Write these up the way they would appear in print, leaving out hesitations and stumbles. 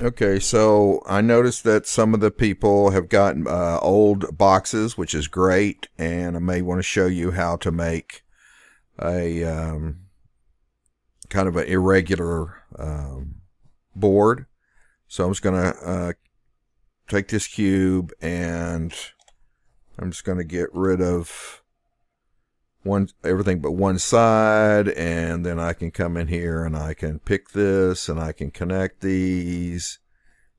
Okay, so I noticed that some of the people have gotten old boxes, which is great, and I may want to show you how to make a kind of an irregular board. So I'm just going to take this cube and I'm just going to get rid of everything but one side, and then I can come in here and I can pick this and I can connect these.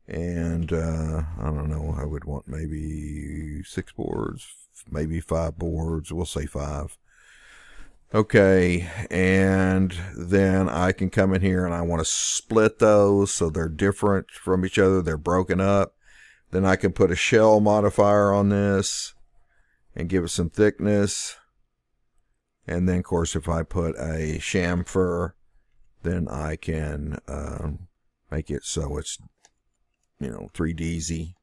And I don't know, I would want maybe 6 boards, maybe 5 boards. We'll say 5. Okay, and then I can come in here and I want to split those so they're different from each other, they're broken up. Then I can put a shell modifier on this and give it some thickness. And then, of course, if I put a chamfer, then I can make it so it's 3DZ.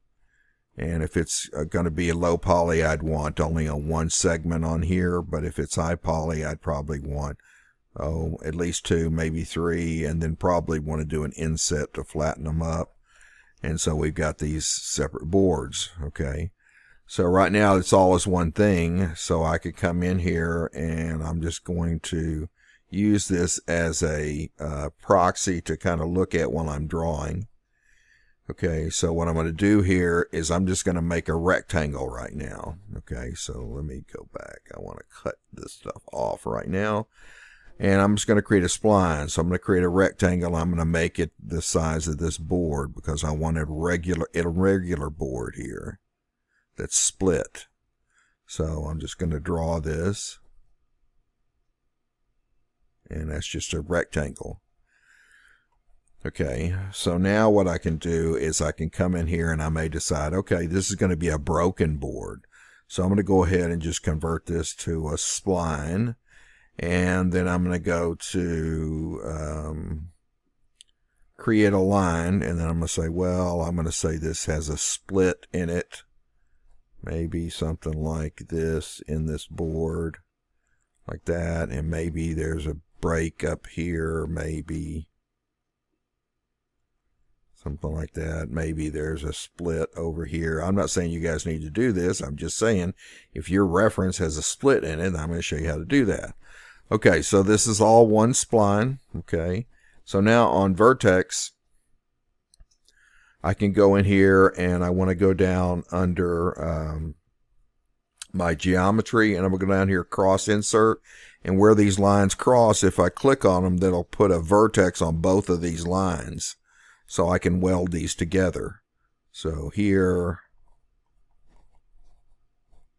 And if it's going to be a low poly, I'd want only a one segment on here. But if it's high poly, I'd probably want, at least 2, maybe 3, and then probably want to do an inset to flatten them up. And so we've got these separate boards, okay? So right now it's all as one thing. So I could come in here and I'm just going to use this as a proxy to kind of look at while I'm drawing. Okay, so what I'm going to do here is I'm just going to make a rectangle right now. Okay, so let me go back. I want to cut this stuff off right now. And I'm just going to create a spline. So I'm going to create a rectangle. I'm going to make it the size of this board because I want a regular board here that's split. So I'm just going to draw this. And that's just a rectangle. Okay, so now what I can do is I can come in here and I may decide, okay, this is going to be a broken board. So I'm going to go ahead and just convert this to a spline. And then I'm going to go to create a line. And then I'm going to say, well, I'm going to say this has a split in it. Maybe something like this in this board. Like that. And maybe there's a break up here. Maybe something like that. Maybe there's a split over here. I'm not saying you guys need to do this. I'm just saying if your reference has a split in it, I'm going to show you how to do that. Okay, so this is all one spline. Okay, so now on vertex, I can go in here and I want to go down under my geometry, and I'm going to go down here, cross insert, and where these lines cross, if I click on them, that'll put a vertex on both of these lines. So I can weld these together. So here,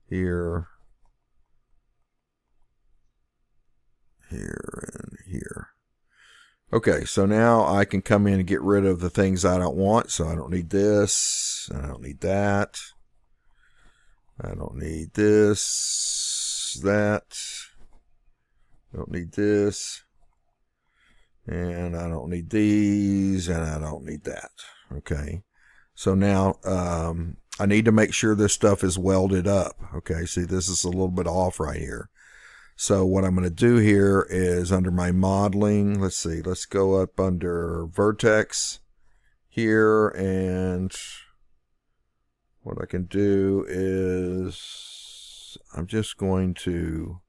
here, here, and here. Okay, so now I can come in and get rid of the things I don't want. So I don't need this. I don't need that. I don't need this, that. I don't need this. And I don't need these, and I don't need that. Okay. So now I need to make sure this stuff is welded up. Okay. See, this is a little bit off right here. So what I'm going to do here is under my modeling, let's see, let's go up under vertex here, and what I can do is I'm just going to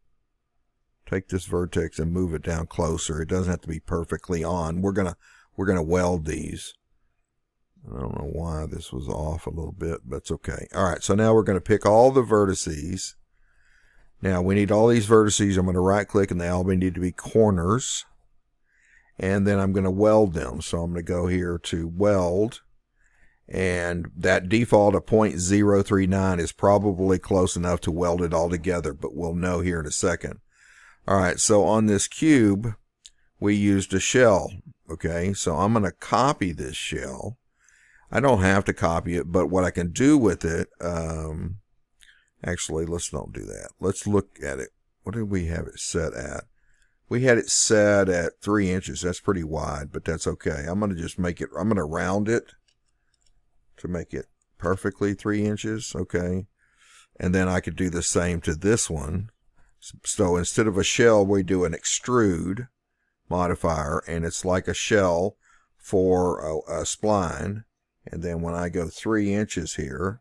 take this vertex and move it down closer. It doesn't have to be perfectly on. We're gonna weld these. I don't know why this was off a little bit, but it's okay. All right, so now we're going to pick all the vertices. Now we need all these vertices. I'm going to right click and they all need to be corners. And then I'm going to weld them. So I'm going to go here to weld. And that default of 0.039 is probably close enough to weld it all together, but we'll know here in a second. All right, so on this cube, we used a shell, okay? So I'm going to copy this shell. I don't have to copy it, but what I can do with it, actually, let's not do that. Let's look at it. What did we have it set at? We had it set at 3 inches. That's pretty wide, but that's okay. I'm going to just make it, I'm going to round it to make it perfectly 3 inches, okay? And then I could do the same to this one. So instead of a shell, we do an extrude modifier, and it's like a shell for a spline. And then when I go 3 inches here,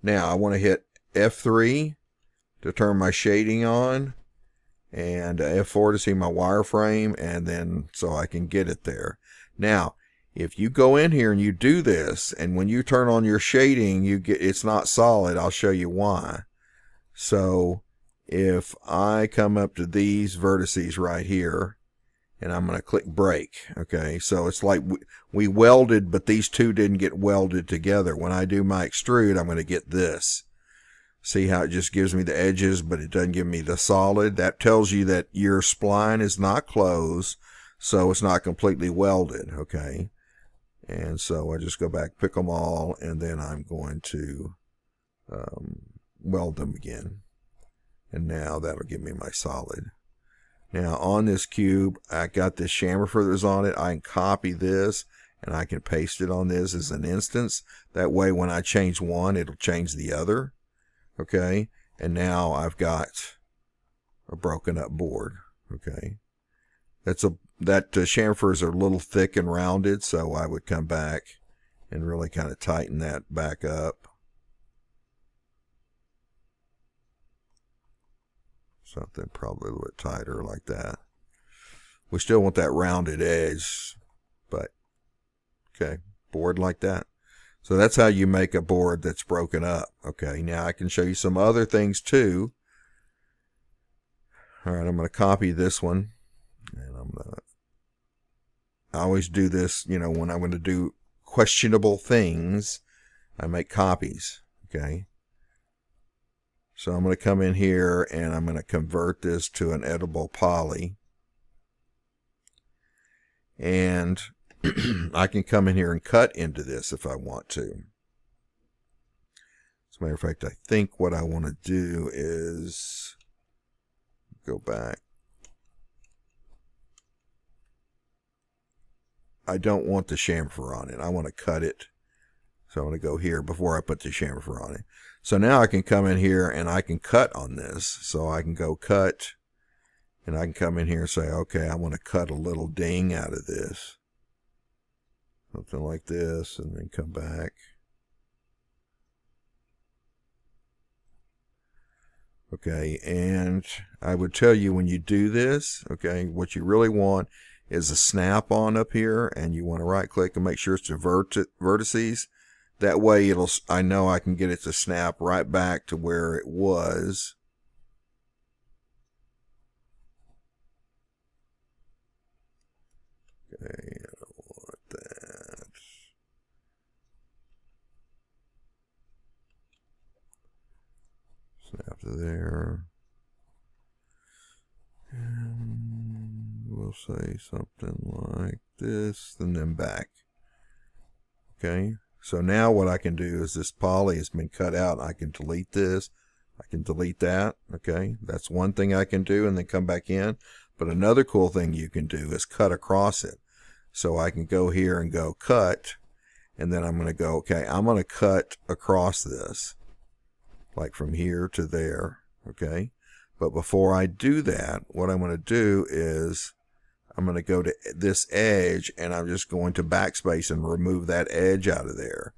now I want to hit F3 to turn my shading on, and F4 to see my wireframe, and then so I can get it there. Now, if you go in here and you do this, and when you turn on your shading, it's not solid. I'll show you why. So if I come up to these vertices right here, and I'm going to click break. Okay, so it's like we welded, but these two didn't get welded together. When I do my extrude, I'm going to get this. See how it just gives me the edges, but it doesn't give me the solid? That tells you that your spline is not closed, so it's not completely welded. Okay, and so I just go back, pick them all, and then I'm going to weld them again. And now that'll give me my solid. Now on this cube, I got this chamfer feathers on it. I can copy this and I can paste it on this as an instance. That way when I change one, it'll change the other. Okay, and now I've got a broken up board. Okay, that chamfers are a little thick and rounded, so I would come back and really kind of tighten that back up. Something probably a little bit tighter like that. We still want that rounded edge, but okay, board like that. So that's how you make a board that's broken up. Okay, now I can show you some other things too. All right, I'm going to copy this one, and I always do this, you know, when I'm going to do questionable things, I make copies. Okay. So I'm going to come in here and I'm going to convert this to an edible poly. And I can come in here and cut into this if I want to. As a matter of fact, I think what I want to do is go back. I don't want the chamfer on it. I want to cut it. So I'm going to go here before I put the chamfer on it. So now I can come in here and I can cut on this. So I can go cut, and I can come in here and say, okay, I want to cut a little ding out of this. Something like this, and then come back. Okay, and I would tell you when you do this, okay, what you really want is a snap on up here, and you want to right click and make sure it's the vertices. That way I know I can get it to snap right back to where it was. Okay, I don't want that. Snap to there. And we'll say something like this, and then back. Okay. So now what I can do is this poly has been cut out. I can delete this. I can delete that. Okay, that's one thing I can do, and then come back in. But another cool thing you can do is cut across it. So I can go here and go cut, and then I'm going to go, okay, I'm going to cut across this, like from here to there. Okay, but before I do that, what I'm going to do is I'm going to go to this edge, and I'm just going to backspace and remove that edge out of there.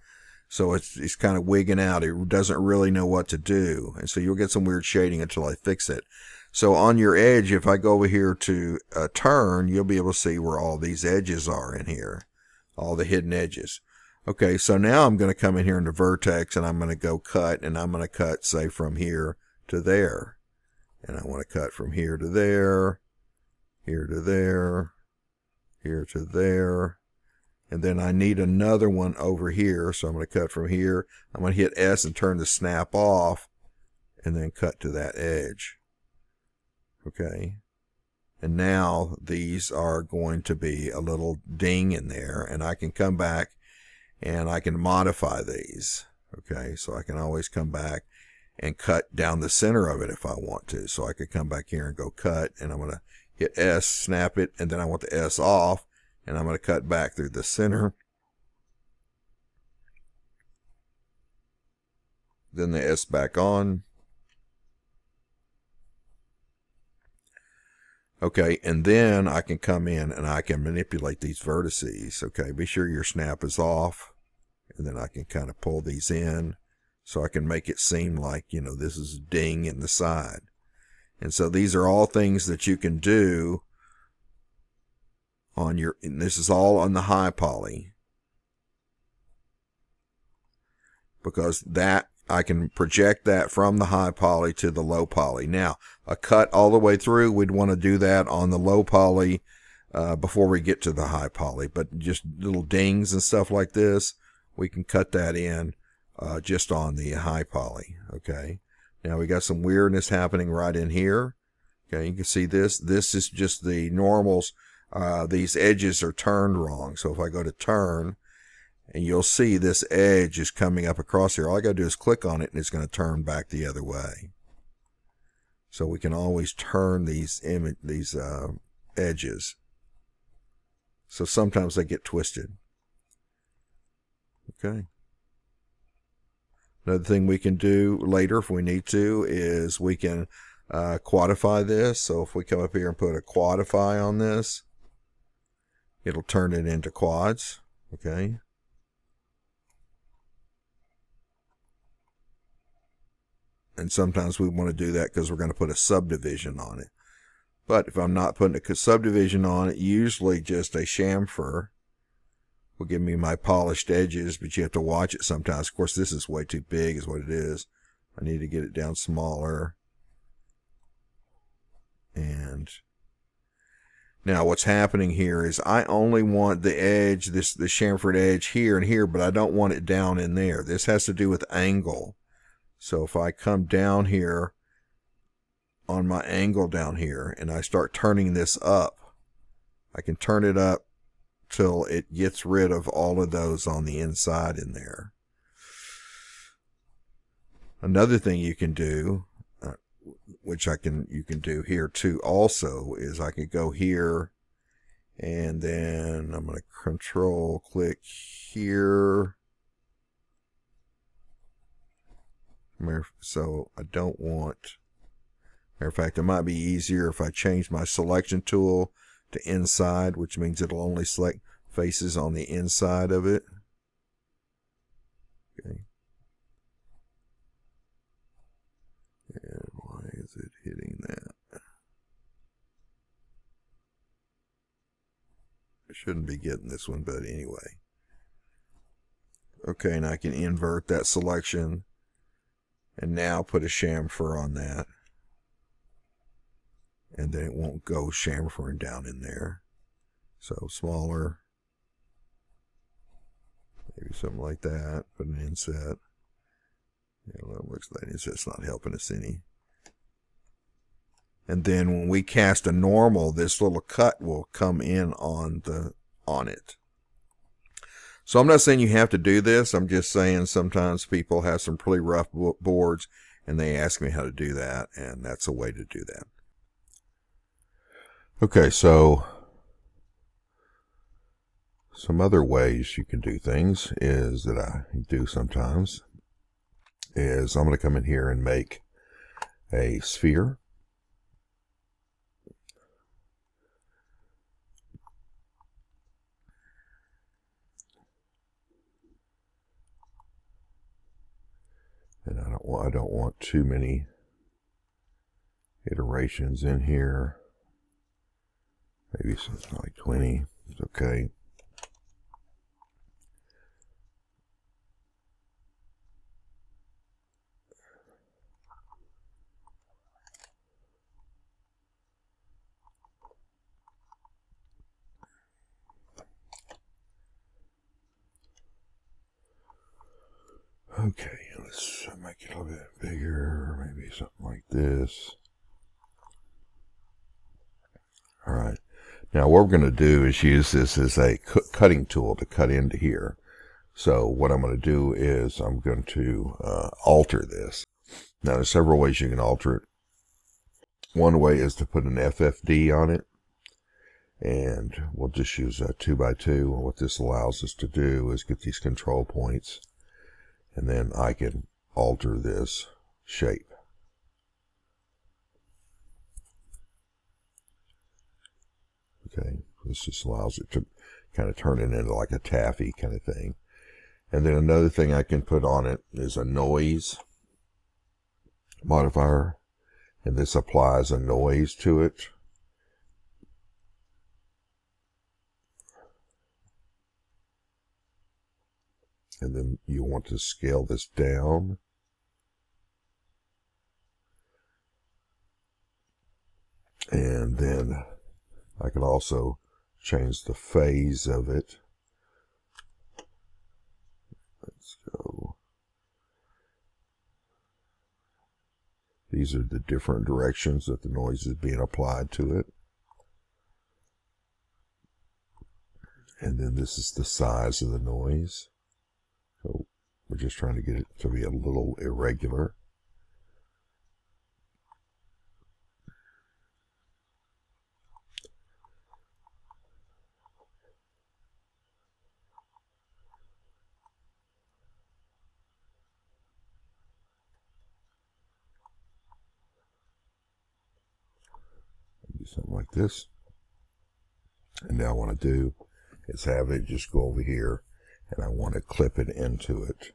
So it's kind of wigging out. It doesn't really know what to do. And so you'll get some weird shading until I fix it. So on your edge, if I go over here to turn, you'll be able to see where all these edges are in here. All the hidden edges. Okay, so now I'm going to come in here into vertex, and I'm going to go cut, and I'm going to cut, say, from here to there. And I want to cut from here to there. Here to there, here to there, and then I need another one over here, so I'm going to cut from here. I'm going to hit S and turn the snap off, and then cut to that edge. Okay, and now these are going to be a little ding in there, and I can come back and I can modify these. Okay, so I can always come back and cut down the center of it if I want to. So I could come back here and go cut, and I'm going to hit S, snap it, and then I want the S off, and I'm going to cut back through the center. Then the S back on. Okay, and then I can come in and I can manipulate these vertices. Okay, be sure your snap is off, and then I can kind of pull these in so I can make it seem like, this is a ding in the side. And so these are all things that you can do on your, and this is all on the high poly, because that I can project that from the high poly to the low poly. Now, a cut all the way through, we'd want to do that on the low poly before we get to the high poly. But just little dings and stuff like this, we can cut that in just on the high poly. Okay. Now we got some weirdness happening right in here. Okay, you can see this. This is just the normals. These edges are turned wrong. So if I go to turn, and you'll see this edge is coming up across here. All I got to do is click on it and it's going to turn back the other way. So we can always turn these edges. So sometimes they get twisted. Okay. Another thing we can do later if we need to is we can quadify this. So if we come up here and put a quadify on this, it'll turn it into quads. Okay. And sometimes we want to do that because we're going to put a subdivision on it. But if I'm not putting a subdivision on it, usually just a chamfer will give me my polished edges, but you have to watch it sometimes. Of course, this is way too big is what it is. I need to get it down smaller. And now what's happening here is I only want the edge, the chamfered edge here and here, but I don't want it down in there. This has to do with angle. So if I come down here on my angle down here and I start turning this up, I can turn it up till it gets rid of all of those on the inside in there. Another thing you can do, which you can do here too also, is I could go here and then I'm going to control click here. So I don't want, matter of fact, it might be easier if I change my selection tool to inside, which means it'll only select faces on the inside of it. Okay. And why is it hitting that? I shouldn't be getting this one, but anyway. Okay, and I can invert that selection and now put a chamfer on that. And then it won't go chamfering down in there. So smaller. Maybe something like that. Put an inset. Yeah, well, it looks like inset's not helping us any. And then when we cast a normal, this little cut will come in on it. So I'm not saying you have to do this. I'm just saying sometimes people have some pretty rough boards and they ask me how to do that, and that's a way to do that. Okay, so some other ways you can do things is that I do sometimes is I'm going to come in here and make a sphere. And I don't want too many iterations in here. Maybe something like 20. It's okay. Okay, let's make it a little bit bigger, maybe something like this. All right, now what we're going to do is use this as a cutting tool to cut into here. So what I'm going to do is I'm going to alter this. Now there's several ways you can alter it. One way is to put an FFD on it, and we'll just use a 2x2. And what this allows us to do is get these control points. And then I can alter this shape. Okay, this just allows it to kind of turn it into like a taffy kind of thing. And then another thing I can put on it is a noise modifier, and this applies a noise to it. And then you want to scale this down. And then I can also change the phase of it. Let's go. These are the different directions that the noise is being applied to it. And then this is the size of the noise. So we're just trying to get it to be a little irregular. Do something like this. And now what I do is have it just go over here, and I want to clip it into it.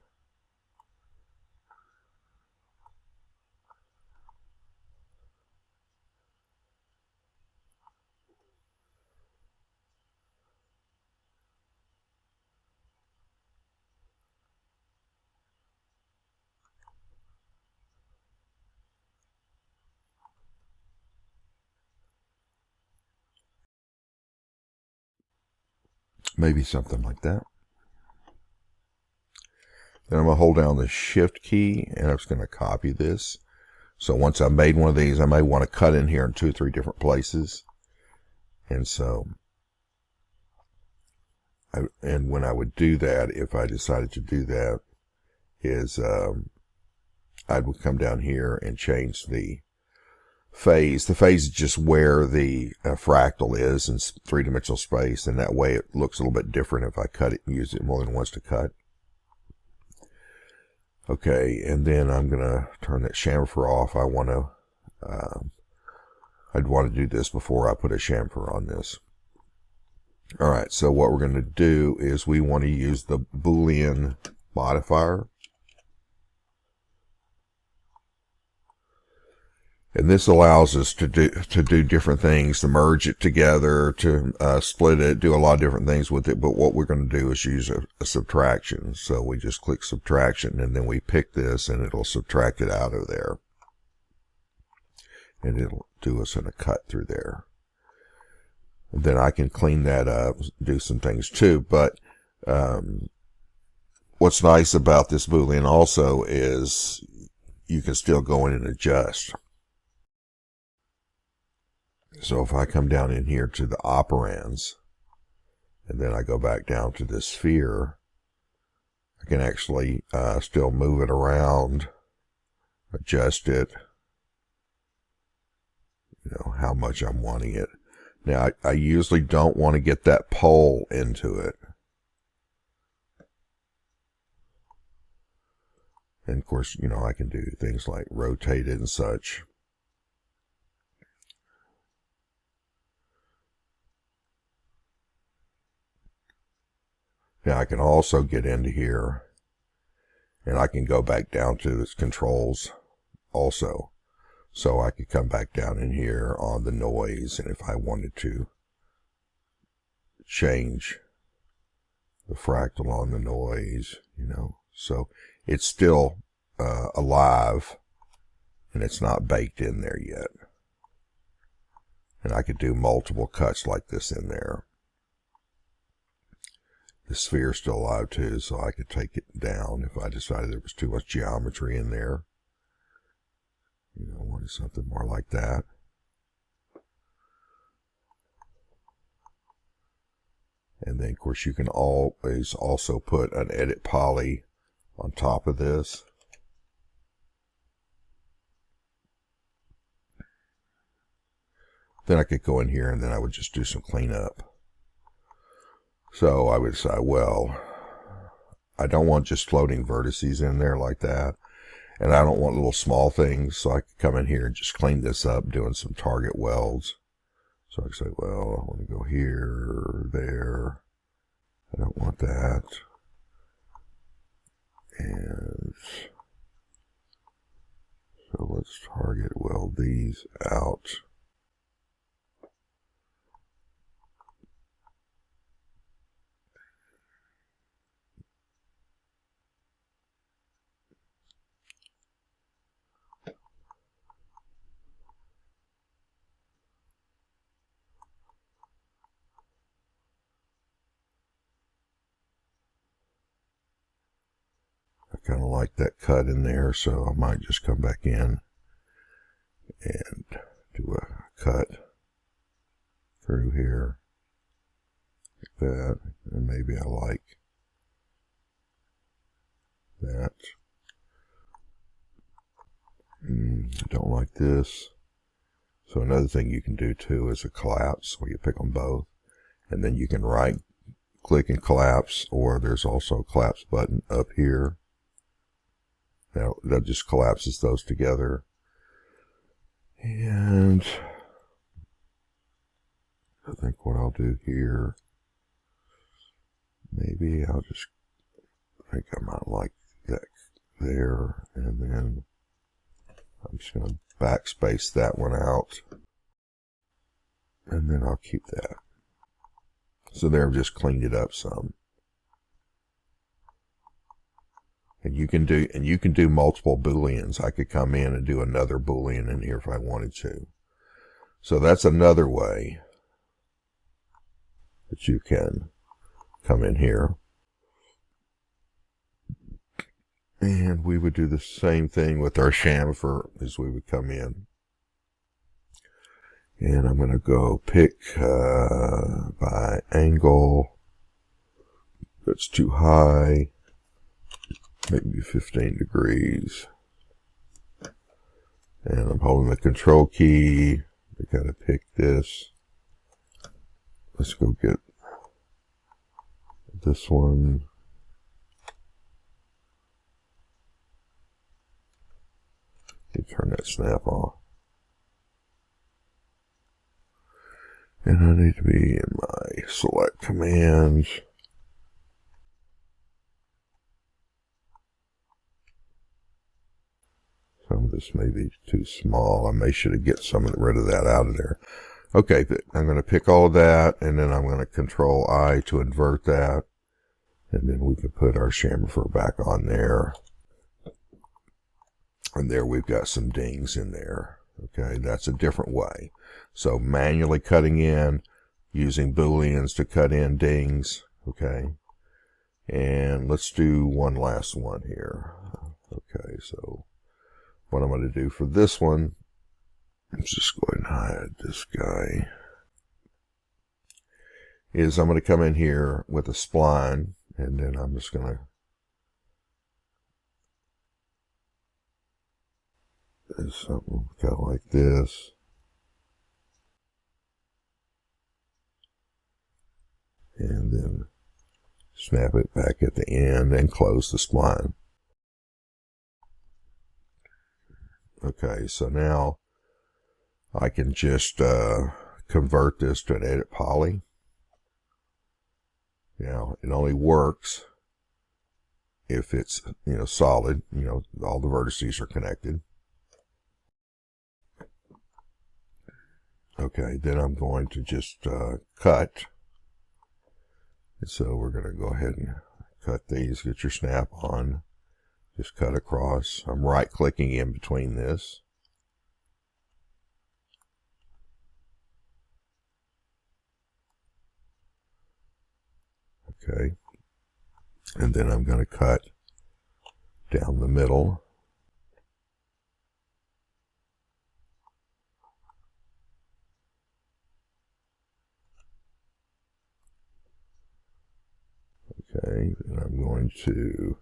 Maybe something like that. Then I'm going to hold down the Shift key, and I'm just going to copy this. So once I've made one of these, I may want to cut in here in 2 or 3 different places. And so, and when I would do that, if I decided to do that, is I would come down here and change the phase. The phase is just where the fractal is in 3-dimensional space, and that way it looks a little bit different if I cut it and use it more than once to cut. Okay, and then I'm going to turn that chamfer off. I'd want to do this before I put a chamfer on this. Alright, so what we're going to do is we want to use the Boolean modifier. And this allows us to do different things, to merge it together, to split it, do a lot of different things with it. But what we're going to do is use a subtraction. So we just click subtraction, and then we pick this, and it'll subtract it out of there. And it'll do us in a cut through there. And then I can clean that up, do some things too. But what's nice about this Boolean also is you can still go in and adjust. So if I come down in here to the operands, and then I go back down to this sphere, I can actually still move it around, adjust it, how much I'm wanting it. Now, I usually don't want to get that pole into it. And of course, I can do things like rotate it and such. Now I can also get into here, and I can go back down to this controls also. So I could come back down in here on the noise, and if I wanted to change the fractal on the noise, so it's still alive, and it's not baked in there yet. And I could do multiple cuts like this in there. The sphere is still alive too, so I could take it down if I decided there was too much geometry in there. I wanted something more like that. And then, of course, you can always also put an edit poly on top of this. Then I could go in here, and then I would just do some cleanup. So I would say, well, I don't want just floating vertices in there like that. And I don't want little small things, so I could come in here and just clean this up, doing some target welds. So I can say, well, I want to go here, there. I don't want that. And so let's target weld these out. I kind of like that cut in there, so I might just come back in and do a cut through here like that, and maybe I like that. I don't like this. So another thing you can do too is a collapse, where you pick them both, and then you can right click and collapse, or there's also a collapse button up here. Now that just collapses those together. And I think what I'll do here, maybe I'll just, I think I might like that there, and then I'm just going to backspace that one out, and then I'll keep that. So there, I've just cleaned it up some. And you can do multiple booleans. I could come in and do another boolean in here if I wanted to. So that's another way that you can come in here. And we would do the same thing with our chamfer as we would come in. And I'm going to go pick by angle that's too high, maybe 15 degrees. And I'm holding the control key. We got to pick this. Let's go get this one. Turn that snap off. And I need to be in my select commands. Some of this may be too small. I may should have get some rid of that out of there. Okay, I'm going to pick all of that, and then I'm going to Control I to invert that. And then we can put our chamfer back on there. And there we've got some dings in there. Okay, that's a different way. So manually cutting in, using booleans to cut in dings. Okay, and let's do one last one here. Okay, so what I'm going to do for this one, let's just go ahead and hide this guy, is I'm going to come in here with a spline, and then I'm just going to do something kind of like this. And then snap it back at the end and close the spline. Okay, so now I can just convert this to an edit poly. Now, it only works if it's, solid, all the vertices are connected. Okay, then I'm going to just cut. And so we're going to go ahead and cut these. Get your snap on. Just cut across. I'm right clicking in between this. Okay. And then I'm going to cut down the middle. Okay, and I'm going to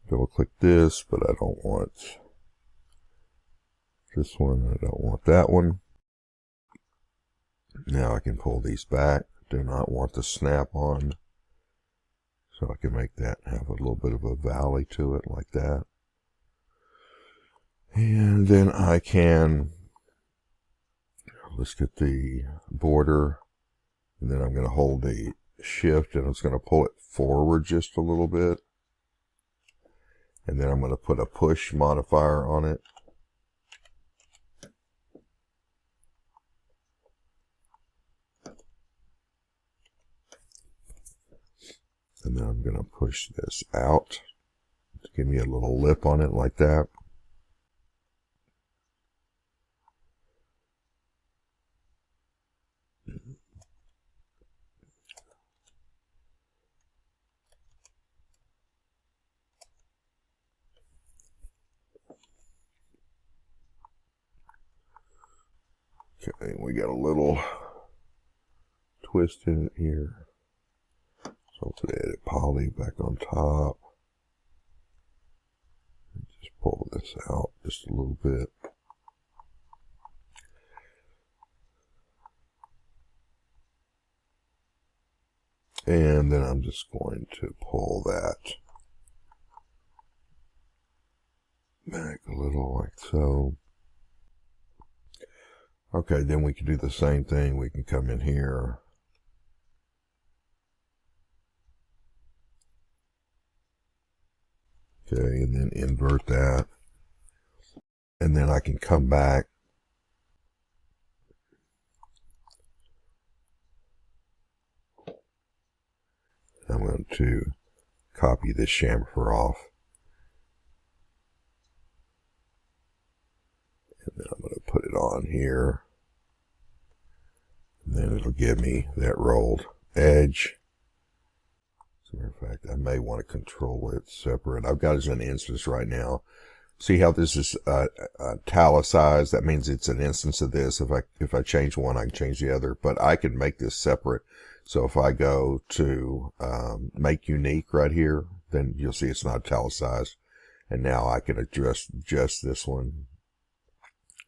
double click this, but I don't want this one, I don't want that one. Now I can pull these back. Do not want the snap on, so I can make that have a little bit of a valley to it like that. And then I can let's get the border, and then I'm going to hold the shift and it's going to pull it forward just a little bit. And then I'm going to put a push modifier on it. And then I'm going to push this out to give me a little lip on it like that. Okay, we got a little twist in it here. So I'll put edit poly back on top. And just pull this out just a little bit. And then I'm just going to pull that back a little like so. Okay, then we can do the same thing. We can come in here. Okay, and then invert that. And then I can come back. I'm going to copy this chamfer off. And then I'm going to put it on here. And then it'll give me that rolled edge. As a matter of fact, I may want to control it separate. I've got it as an instance right now. See how this is italicized? That means it's an instance of this. If I change one, I can change the other. But I can make this separate. So if I go to make unique right here, then you'll see it's not italicized. And now I can adjust just this one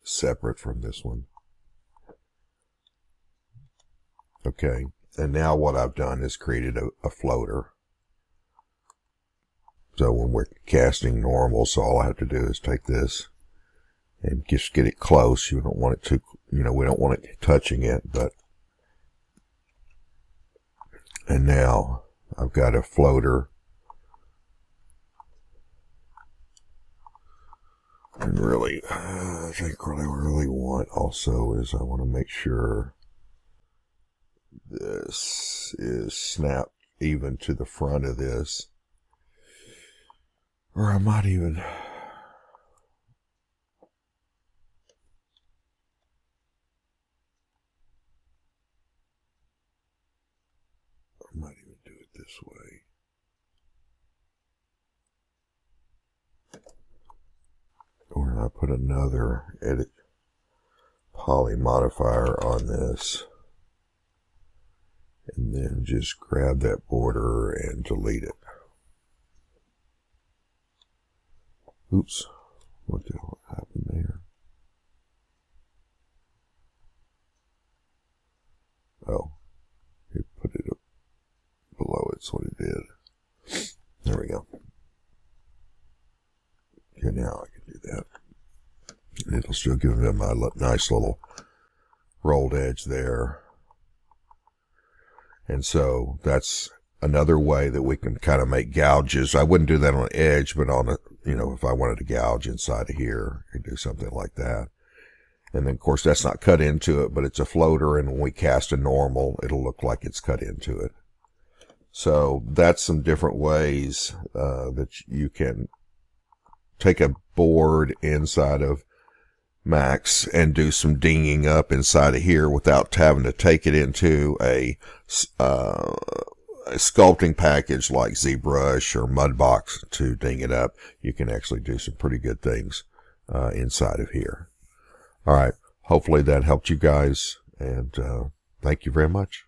separate from this one. Okay, and now what I've done is created a floater. So when we're casting normal, so all I have to do is take this and just get it close. You don't want it to, we don't want it touching it, but. And now I've got a floater. And really, I think what I really want also is I want to make sure this is snapped even to the front of this. Or I might even... do it this way. Or I put another edit poly modifier on this. And then just grab that border and delete it. Oops. What the hell happened there? Oh. It put it up below it. That's what it did. There we go. Okay, now I can do that. And it'll still give them my nice little rolled edge there. And so that's another way that we can kind of make gouges. I wouldn't do that on an edge, but on a, if I wanted to gouge inside of here, I could do something like that. And then, of course, that's not cut into it, but it's a floater, and when we cast a normal, it'll look like it's cut into it. So that's some different ways that you can take a board inside of Max and do some dinging up inside of here without having to take it into a sculpting package like ZBrush or Mudbox to ding it up. You can actually do some pretty good things inside of here. All right. Hopefully that helped you guys, and thank you very much.